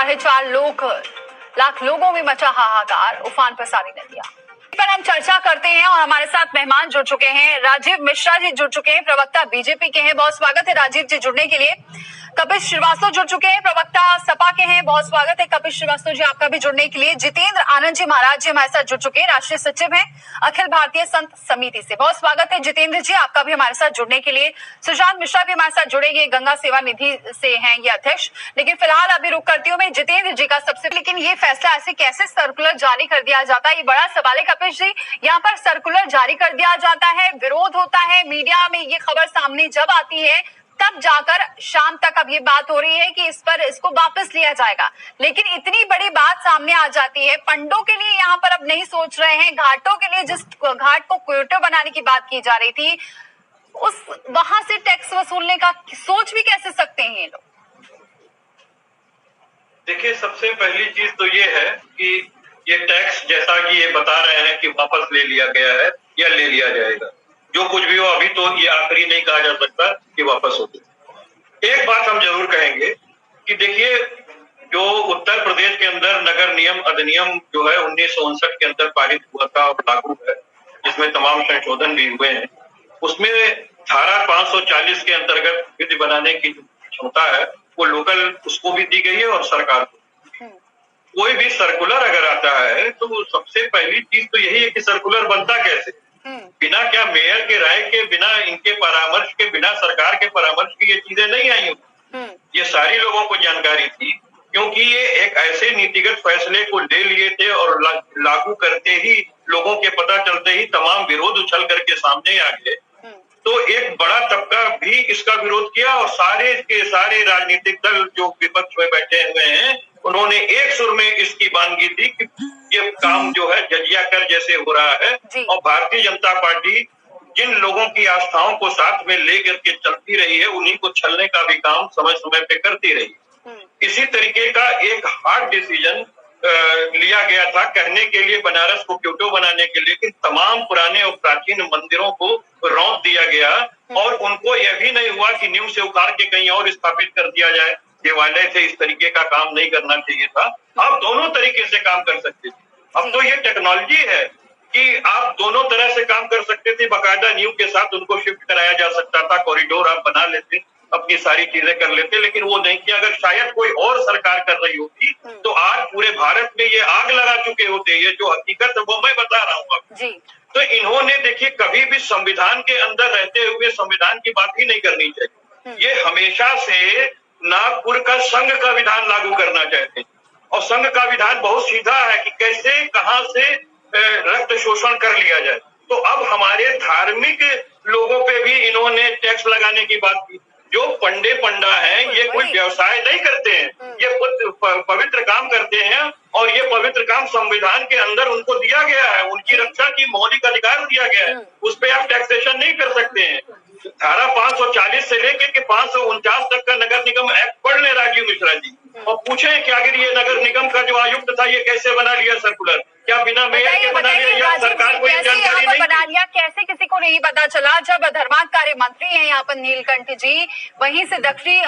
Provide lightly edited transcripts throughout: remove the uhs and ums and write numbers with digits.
लाख लोगों में मचा हाहाकार, उफान पर सारी नदियां। पर हम चर्चा करते हैं और हमारे साथ मेहमान जुड़ चुके हैं। राजीव मिश्रा जी जुड़ चुके हैं, प्रवक्ता बीजेपी के हैं। बहुत स्वागत है राजीव जी जुड़ने के लिए। कपिल श्रीवास्तव जुड़ चुके हैं, प्रवक्ता सपा के हैं। बहुत स्वागत है कपिल श्रीवास्तव जी आपका भी जुड़ने के लिए। जितेंद्र आनंद जी महाराज जी हमारे साथ जुड़ चुके हैं, राष्ट्रीय सचिव हैं अखिल भारतीय संत समिति से। बहुत स्वागत है जितेंद्र जी आपका भी हमारे साथ जुड़ने के लिए। सुशांत मिश्रा भी हमारे साथ जुड़ेंगे, गंगा सेवा निधि से हैं ये अध्यक्ष। लेकिन फिलहाल अभी रुक करती हूँ मैं जितेंद्र जी का सबसे। लेकिन ये फैसला ऐसे कैसे सर्कुलर जारी कर दिया जाता है, ये बड़ा सवाल है कपिल जी। यहाँ पर सर्कुलर जारी कर दिया जाता है, विरोध होता है, मीडिया में ये खबर सामने जब आती है तब जाकर शाम तक अब ये बात हो रही है कि इसको वापस लिया जाएगा। लेकिन इतनी बड़ी बात सामने आ जाती है, पंडों के लिए यहाँ पर अब नहीं सोच रहे हैं, घाटों के लिए जिस घाट को क्योटो बनाने की बात की जा रही थी वहां से टैक्स वसूलने का सोच भी कैसे सकते हैं ये लोग? देखिए, सबसे पहली चीज तो ये है कि ये टैक्स जैसा कि ये बता रहे हैं कि वापस ले लिया गया है या ले लिया जाएगा, जो कुछ भी हो अभी तो ये आखिरी नहीं कहा जा सकता कि वापस हो गया। एक बात हम जरूर कहेंगे कि देखिए, जो उत्तर प्रदेश के अंदर नगर नियम अधिनियम जो है 1959 के अंदर पारित हुआ था और लागू है, जिसमें तमाम संशोधन भी हुए हैं, उसमें धारा 540 के अंतर्गत विधि बनाने की क्षमता है वो लोकल उसको भी दी गई है और सरकार को। कोई भी सर्कुलर अगर आता है तो सबसे पहली चीज तो यही है कि सर्कुलर बनता कैसे, बिना क्या मेयर के राय के, बिना इनके परामर्श के, बिना सरकार के परामर्श की ये चीजें नहीं आई। ये सारी लोगों को जानकारी थी, क्योंकि ये एक ऐसे नीतिगत फैसले को ले लिए थे और लागू करते ही लोगों के पता चलते ही तमाम विरोध उछल करके सामने आ गए। तो एक बड़ा तबका भी इसका विरोध किया और सारे के सारे राजनीतिक दल जो विपक्ष में बैठे हुए हैं उन्होंने एक सुर में इसकी मांगी थी कि ये काम जो है जजिया कर जैसे हो रहा है। और भारतीय जनता पार्टी जिन लोगों की आस्थाओं को साथ में लेकर के चलती रही है उन्हीं को छलने का भी काम समय समय पे करती रही। इसी तरीके का एक हार्ड डिसीजन लिया गया था कहने के लिए बनारस को क्योटो बनाने के लिए, लेकिन तमाम पुराने और प्राचीन मंदिरों को रौंद दिया गया और उनको यह भी नहीं हुआ कि नींव से उखाड़ के कहीं और स्थापित कर दिया जाए। देवालय से इस तरीके का काम नहीं करना चाहिए था। आप दोनों तरीके से काम कर सकते थे। अब तो ये टेक्नोलॉजी है कि आप दोनों तरह से काम कर सकते थे, बाकायदा नींव के साथ उनको शिफ्ट कराया जा सकता था, कॉरिडोर आप बना लेते, अपनी सारी चीजें कर लेते, लेकिन वो नहीं किया। अगर शायद कोई और सरकार कर रही होती तो आज पूरे भारत में ये आग लगा चुके होते। ये जो हकीकत है वो मैं बता रहा हूँ आपको। तो इन्होंने देखिए कभी भी संविधान के अंदर रहते हुए संविधान की बात ही नहीं करनी चाहिए। ये हमेशा से नागपुर का संघ का विधान लागू करना चाहते हैं और संघ का विधान बहुत सीधा है कि कैसे कहां से रक्त शोषण कर लिया जाए। तो अब हमारे धार्मिक लोगों पे भी इन्होंने टैक्स लगाने की बात की। जो पंडा हैं ये कोई व्यवसाय नहीं करते हैं, ये पवित्र काम करते हैं और ये पवित्र काम संविधान के अंदर उनको दिया गया है, उनकी रक्षा की मौलिक अधिकार दिया गया है, उस पर आप टैक्सेशन नहीं कर सकते हैं। धारा 540 से लेकर के 549 तक का नगर निगम एक्ट पढ़ ले राजीव मिश्रा जी और पूछे कि अगर ये नगर निगम का जो आयुक्त था ये कैसे बना लिया सर्कुलर, क्या बिना मेयर के बना लिया या सरकार को ये जानकारी नहीं बना लिया, कैसे किसी को नहीं पता चला? जब धर्मार्थ कार्य मंत्री हैं यहाँ पर नीलकंठ जी, वहीं से दक्षिणी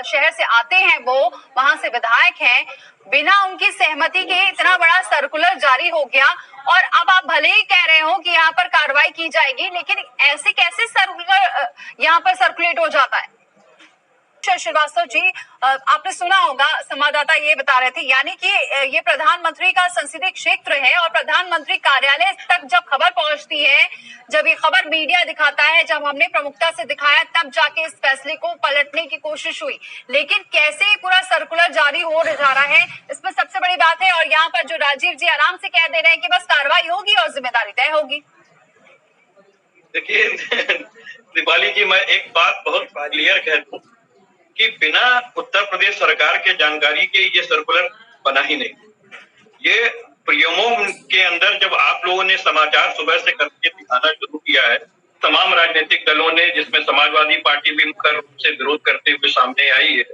शहर से आते हैं, वो वहां से विधायक हैं, बिना उनकी सहमति के इतना बड़ा सर्कुलर जारी हो गया और अब आप भले ही कह रहे हो कि यहाँ पर कार्रवाई की जाएगी, लेकिन ऐसे कैसे सर्कुलर यहाँ पर सर्कुलेट हो जाता है? श्रीवास्तव जी, आपने सुना होगा, संवाददाता ये बता रहे थे, यानी कि ये प्रधानमंत्री का संसदीय क्षेत्र है और प्रधानमंत्री कार्यालय तक जब खबर पहुंचती है, जब ये खबर मीडिया दिखाता है, जब हमने प्रमुखता से दिखाया, तब जाके इस फैसले को पलटने की कोशिश हुई। लेकिन कैसे ही पूरा सर्कुलर जारी हो जा रहा है, इसमें सबसे बड़ी बात है। और यहाँ पर जो राजीव जी आराम से कह दे रहे हैं कि बस कार्रवाई होगी और जिम्मेदारी तय होगी। देखिए दीपाली जी, मैं एक बात बहुत क्लियर कह दूं कि बिना उत्तर प्रदेश सरकार के जानकारी के ये सर्कुलर बना ही नहीं। ये प्रियमों के अंदर जब आप लोगों ने समाचार सुबह से करके दिखाना शुरू किया है, तमाम राजनीतिक दलों ने, जिसमें समाजवादी पार्टी भी मुख्य रूप से विरोध करते हुए सामने आई है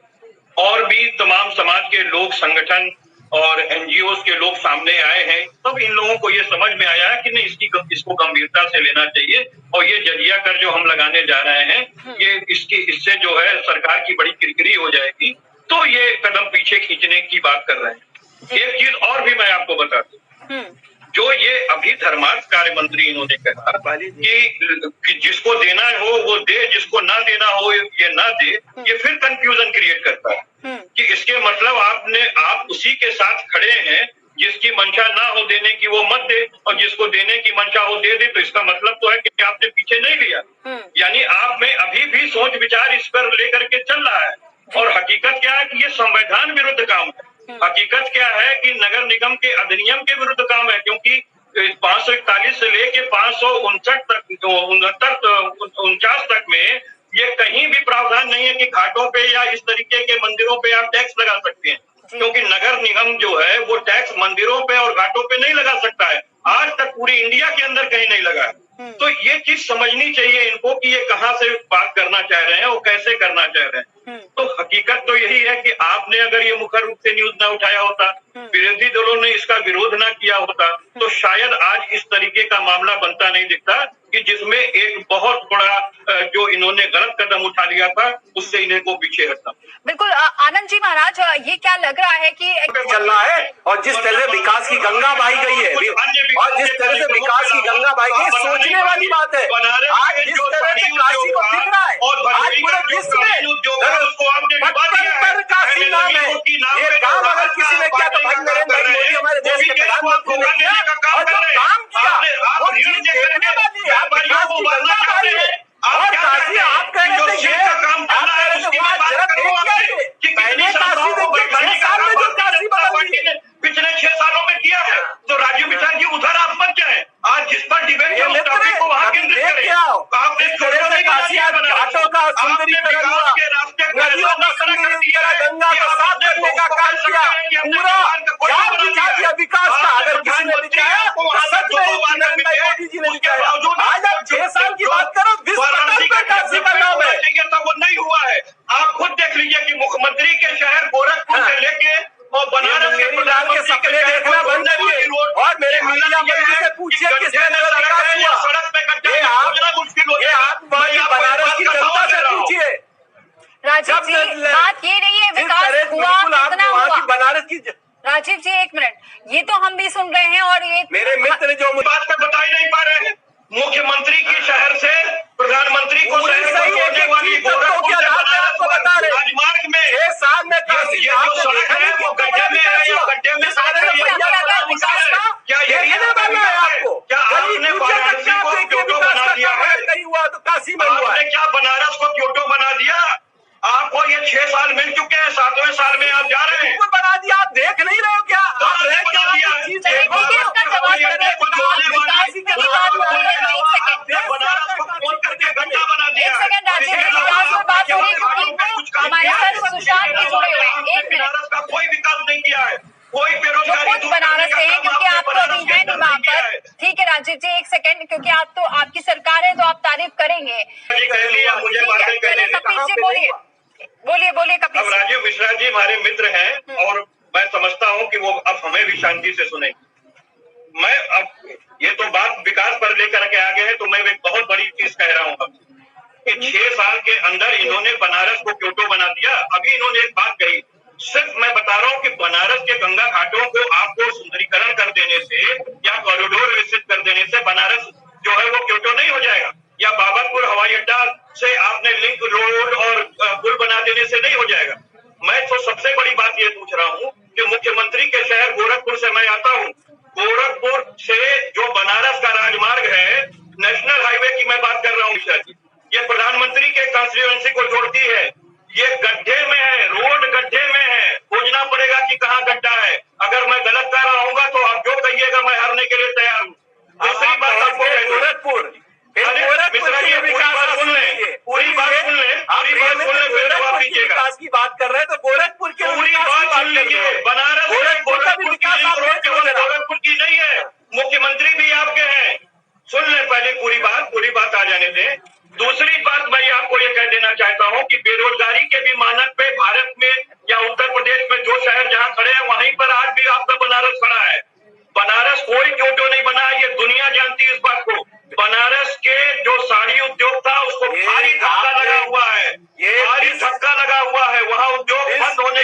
और भी तमाम समाज के लोग, संगठन और एनजीओ के लोग सामने आए हैं, तब इन लोगों को ये समझ में आया है कि नहीं, इसको गंभीरता से लेना चाहिए और ये जजिया कर जो हम लगाने जा रहे हैं ये इससे जो है सरकार की बड़ी किरकिरी हो जाएगी। तो ये कदम पीछे खींचने की बात कर रहे हैं। एक चीज और भी मैं आपको बता दूं, जो ये अभी धर्मार्थ कार्य मंत्री इन्होंने कहा कि जिसको देना हो वो दे, जिसको ना देना हो ये ना दे, ये फिर कंफ्यूजन क्रिएट करता है कि इसके मतलब आप उसी के साथ खड़े हैं जिसकी मंशा ना हो देने की वो मत दे, और जिसको देने की मंशा हो दे दे, तो इसका मतलब तो है कि आपने पीछे नहीं लिया। यानी आप में अभी भी सोच विचार इस पर लेकर के चल रहा है। और हकीकत क्या है कि ये संविधान विरुद्ध काम है। हकीकत क्या है कि नगर निगम के अधिनियम के विरुद्ध काम है, क्योंकि 541 से लेके 559 तक 49 तक में ये कहीं भी प्रावधान नहीं है कि घाटों पे या इस तरीके के मंदिरों पे आप टैक्स लगा सकते हैं, क्योंकि नगर निगम जो है वो टैक्स मंदिरों पे और घाटों पे नहीं लगा सकता है। आज तक पूरी इंडिया के अंदर कहीं नहीं लगा है। तो ये चीज समझनी चाहिए इनको कि ये कहाँ से बात करना चाह रहे हैं और कैसे करना चाह रहे हैं। तो हकीकत तो यही है कि आपने अगर ये मुखर रूप से न्यूज ना उठाया होता, विरोधी दलों ने इसका विरोध ना किया होता, तो शायद आज इस तरीके का मामला बनता नहीं दिखता कि जिसमें एक बहुत बड़ा जो इन्होंने गलत कदम उठा लिया था उससे इन्हें को पीछे हटना। बिल्कुल आनंद जी महाराज, ये क्या लग रहा है कि चल रहा है, और जिस तरह से विकास की गंगा बहाई गई है, और जिस तरह से विकास की गंगा बहाई गई, सोचने वाली बात है। आज जिस तरह से काशी को दिख रहा है, आज पूरे विश्व में पत्थर काशी नाम है। ये काम अगर किसी ने किया तो भाई नरेंद्र भाई मोदी हमारे देश के प्रधानमंत्री ने किया, और जो काम किया वो चीज देखने वाली है। आप विकास की गंगा बहाई है, और काशी आप कह रहे थे आप कह रहे थे वहाँ जरा देख के पहले काशी देखिए 6 साल में जो काशी बदल गई पिछले 6 सालों में किया है। तो राजीव मिश्रा जी उधर आप मत जाए, आज जिस पर डिबेट है उस टॉपिक को वहाँ केंद्रित करें। आपने काशी घाटों का सुंदरीकरण हुआ, नदियों का सुंदरीकरण, गंगा को साफ करने का काम किया, पूरा जान बिछा दिया विकास का। अगर किसी ने बिछाया तो सच में नरेंद्र मोदी जी ने बिछाया। आज आप 6 साल की बात करो, विश्व पटल पर काशी का नाम है। वो नहीं हुआ है। आप खुद देख लीजिए कि मुख्यमंत्री के शहर गोरखपुर से लेके और बनारस के सपने देखना बंद करिए, और मेरे मीडिया मंत्री से पूछिए किसने नगर विकास हुआ। ये आप बनारस की जनता से पूछिए। राजीव जी, बात ये नहीं है विकास हुआ कितना हुआ। बनारस की राजीव जी एक मिनट, ये तो हम भी सुन रहे हैं, और ये मेरे मित्र जो बात पर बता ही नहीं पा रहे हैं। मुख्यमंत्री के शहर से प्रधानमंत्री को जोड़ने वाली राजमार्ग में 6 साल में ये जो सड़क है वो गड्ढे में है या गड्ढे में क्या आपने वाराणसी को क्योटो बना दिया है? कहीं हुआ तो काशी में हुआ है। क्या बनारस को क्योटो बना दिया? आपको ये 6 साल मिल चुके हैं, 7वें साल में आप जा रहे हैं। बना दिया, आप देख नहीं रहे हो क्या? आप बना दिया बनारस को फोन करके गड्ढा बना दिया। हमारे साथ सुशांत भी जुड़े हुए हैं। बनारस का कोई विकास नहीं किया है, कोई बेरोजगारी खुद बनारस से हैं, क्योंकि आप तो अभी हैं नहीं वहाँ पर। ठीक है राजीव जी एक सेकंड, क्योंकि आप तो आपकी सरकार है तो आप तारीफ करेंगे। मुझे बातें कहने कपिल जी बोलिए कपिल। अब राजीव मिश्रा जी हमारे मित्र हैं, और मैं समझता हूँ कि वो अब हमें भी शांति से सुने। मैं अब ये तो बात विकास पर लेकर के आगे है, तो मैं एक बहुत बड़ी चीज कह रहा हूँ कि 6 साल के अंदर इन्होंने बनारस को क्योटो बना दिया। अभी इन्होंने एक बात कही, सिर्फ मैं बता रहा हूँ कि बनारस के गंगा घाटों को आपको सुंदरीकरण कर देने से या कॉरिडोर विकसित कर देने से बनारस जो है वो क्योटो नहीं हो जाएगा, या बाबतपुर हवाई अड्डा से आपने लिंक रोड और पुल बना देने से नहीं हो जाएगा। मैं तो सबसे बड़ी बात ये पूछ रहा हूँ कि मुख्यमंत्री के शहर गोरखपुर से मैं आता हूँ, गोरखपुर से जो बनारस का राजमार्ग है, नेशनल हाईवे की मैं बात कर रहा हूँ मिश्रा जी, ये प्रधानमंत्री के कंस्टिट्यूएंसी को जोड़ती है। ये गड्ढे में है, रोड गड्ढे में है, खोजना पड़ेगा कि कहाँ गड्ढा है। अगर मैं गलत कर रहा हूँ तो आप जो कहिएगा मैं हारने के लिए तैयार हूँ। दूसरी बात आपको गोरखपुर मिश्रा जी पूरी बात सुन ले, पूरी बात सुन ले, विकास की बात कर रहे हैं तो गोरखपुर के पूरी बात सुन लीजिए। बनारस गोरखपुर की नहीं है, मुख्यमंत्री भी आपके हैं। सुन ले पहले पूरी बात आ जाने दें। दूसरी बात मैं आपको ये कह देना चाहता हूँ कि बेरोजगारी के भी मानक पे भारत में या उत्तर प्रदेश में जो शहर जहाँ खड़े हैं वहीं पर आज भी आपका बनारस खड़ा है। बनारस कोई क्योटो नहीं बना, ये दुनिया जानती है इस बात को। बनारस के जो साड़ी उद्योग था उसको भारी धक्का लगा हुआ है, भारी धक्का लगा हुआ है। वहाँ उद्योग बंद होने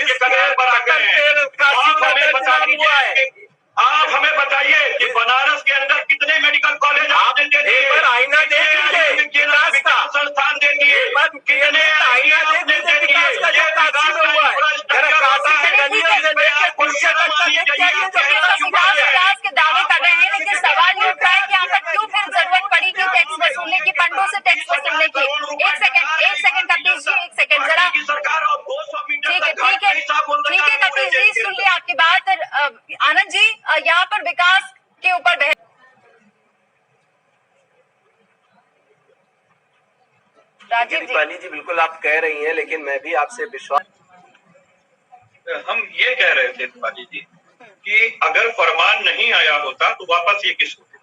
राजीव जी, दीपाली जी बिल्कुल आप कह रही हैं, लेकिन मैं भी आपसे विश्वास, हम ये कह रहे थे दीपाली जी कि अगर फरमान नहीं आया होता तो वापस ये किस होते।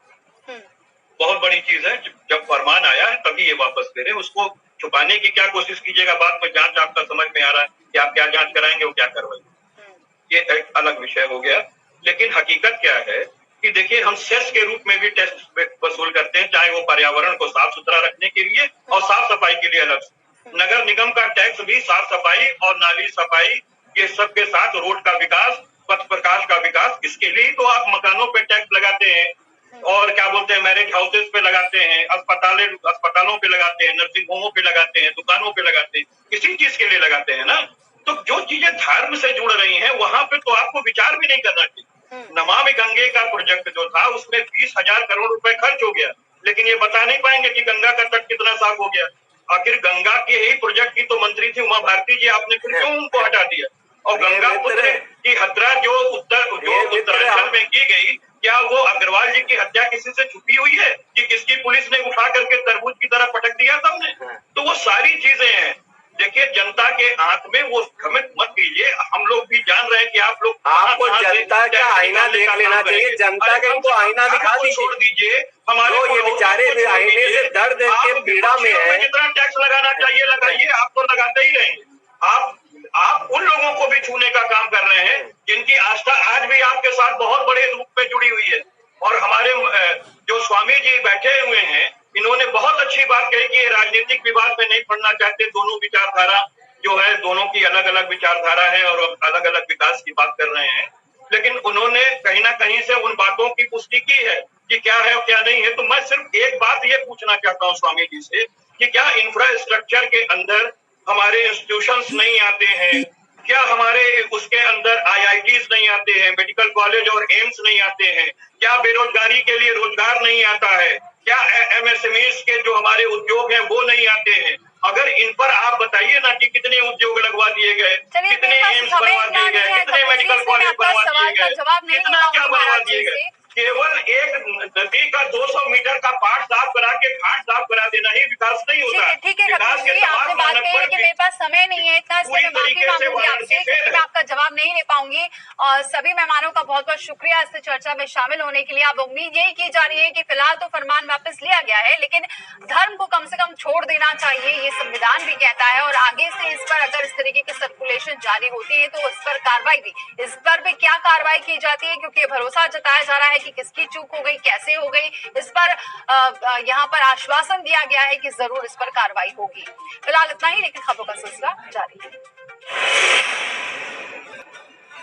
बहुत बड़ी चीज है, जब फरमान आया है तभी ये वापस ले रहे। उसको छुपाने की क्या कोशिश कीजिएगा, बाद में जांच आपका समझ में आ रहा है कि आप क्या जांच कराएंगे और क्या करवाएंगे, ये एक अलग विषय हो गया। लेकिन हकीकत क्या है कि देखिए, हम सेस के रूप में भी टैक्स वसूल करते हैं, चाहे वो पर्यावरण को साफ सुथरा रखने के लिए और साफ सफाई के लिए अलग से। नगर निगम का टैक्स भी साफ सफाई और नाली सफाई, ये सब के साथ रोड का विकास, पथ प्रकाश का विकास, इसके लिए तो आप मकानों पे टैक्स लगाते हैं और क्या बोलते हैं मैरिज हाउसेस पे लगाते हैं, अस्पतालों पे लगाते हैं, नर्सिंग होमों पे लगाते हैं, दुकानों पे लगाते हैं, किसी चीज के लिए लगाते हैं ना। तो जो चीजें धर्म से जुड़ रही हैं वहां पे तो आपको विचार भी नहीं करना चाहिए। नमामि गंगे का प्रोजेक्ट जो था उसमें 20,000 करोड़ रुपए खर्च हो गया, लेकिन ये बता नहीं पाएंगे कि गंगा का तट कितना साफ हो गया। आखिर गंगा के ही प्रोजेक्ट की तो मंत्री थी उमा भारती जी, आपने फिर क्यों उनको हटा दिया? और गंगा पुत्र की हत्या जो उत्तरांचल में की गई, क्या वो अग्रवाल जी की हत्या किसी से छुपी हुई है कि किसकी पुलिस ने उठा करके तरबूज की तरह पटक दिया था उन्हें? तो वो सारी चीजें हैं। देखिए, जनता के आंख में वो भ्रमित मत कीजिए। हम लोग भी जान रहे हैं कि आप लोग, आपको जनता का आईना देख लेना चाहिए, जनता का इनको आईना दिखा छोड़ दीजिए। हमारे ये बेचारे भी आईने से दर्द के पीड़ा में है। जितना टैक्स लगाना चाहिए लगाइए, आप तो लगाते ही रहेंगे। आप उन लोगों को भी छूने का काम कर रहे हैं जिनकी आस्था आज भी आपके साथ बहुत बड़े रूप में जुड़ी हुई है। और हमारे जो स्वामी जी बैठे हुए हैं, इन्होंने बहुत अच्छी बात कही कि ये राजनीतिक विवाद में नहीं पड़ना चाहते। दोनों विचारधारा जो है, दोनों की अलग अलग विचारधारा है और अलग अलग विकास की बात कर रहे हैं, लेकिन उन्होंने कहीं ना कहीं से उन बातों की पुष्टि की है कि क्या है और क्या नहीं है। तो मैं सिर्फ एक बात ये पूछना चाहता हूँ स्वामी जी से कि क्या इंफ्रास्ट्रक्चर के अंदर हमारे इंस्टीट्यूशंस नहीं आते हैं? क्या हमारे उसके अंदर IITs नहीं आते हैं, मेडिकल कॉलेज और एम्स नहीं आते हैं? क्या बेरोजगारी के लिए रोजगार नहीं आता है? क्या MSMEs के जो हमारे उद्योग हैं वो नहीं आते हैं? अगर इन पर आप बताइए ना कि कितने उद्योग लगवा दिए गए, कितने एम्स बनवा दिए गए, कितने मेडिकल कॉलेज बनवा दिए गए, कितना क्या बनवा दिए गए। केवल एक नदी का 200 मीटर का पाट साफ करा के घाट साफ करा देना ही विकास नहीं होता। ठीक है कपिल जी, आपने बात कही है कि मेरे पास समय नहीं है, इतना इसलिए मैं माफी मांगूंगी आपसे क्योंकि मैं आपका जवाब नहीं ले पाऊंगी। और सभी मेहमानों का बहुत बहुत शुक्रिया इस चर्चा में शामिल होने के लिए। अब उम्मीद यही की जा रही है कि फिलहाल तो फरमान वापस लिया गया है, लेकिन धर्म को कम से कम छोड़ देना चाहिए, ये संविधान भी कहता है। और आगे से इस पर अगर इस तरीके की सर्कुलेशन जारी होती है तो इस पर कार्रवाई भी, इस पर भी क्या कार्रवाई की जाती है, क्योंकि भरोसा जताया जा रहा है कि किसकी चूक हो गई, कैसे हो गई, इस पर यहाँ पर आश्वासन दिया गया है कि जरूर इस पर कार्रवाई होगी। फिलहाल इतना ही, लेकिन खबरों का सिलसिला जारी है।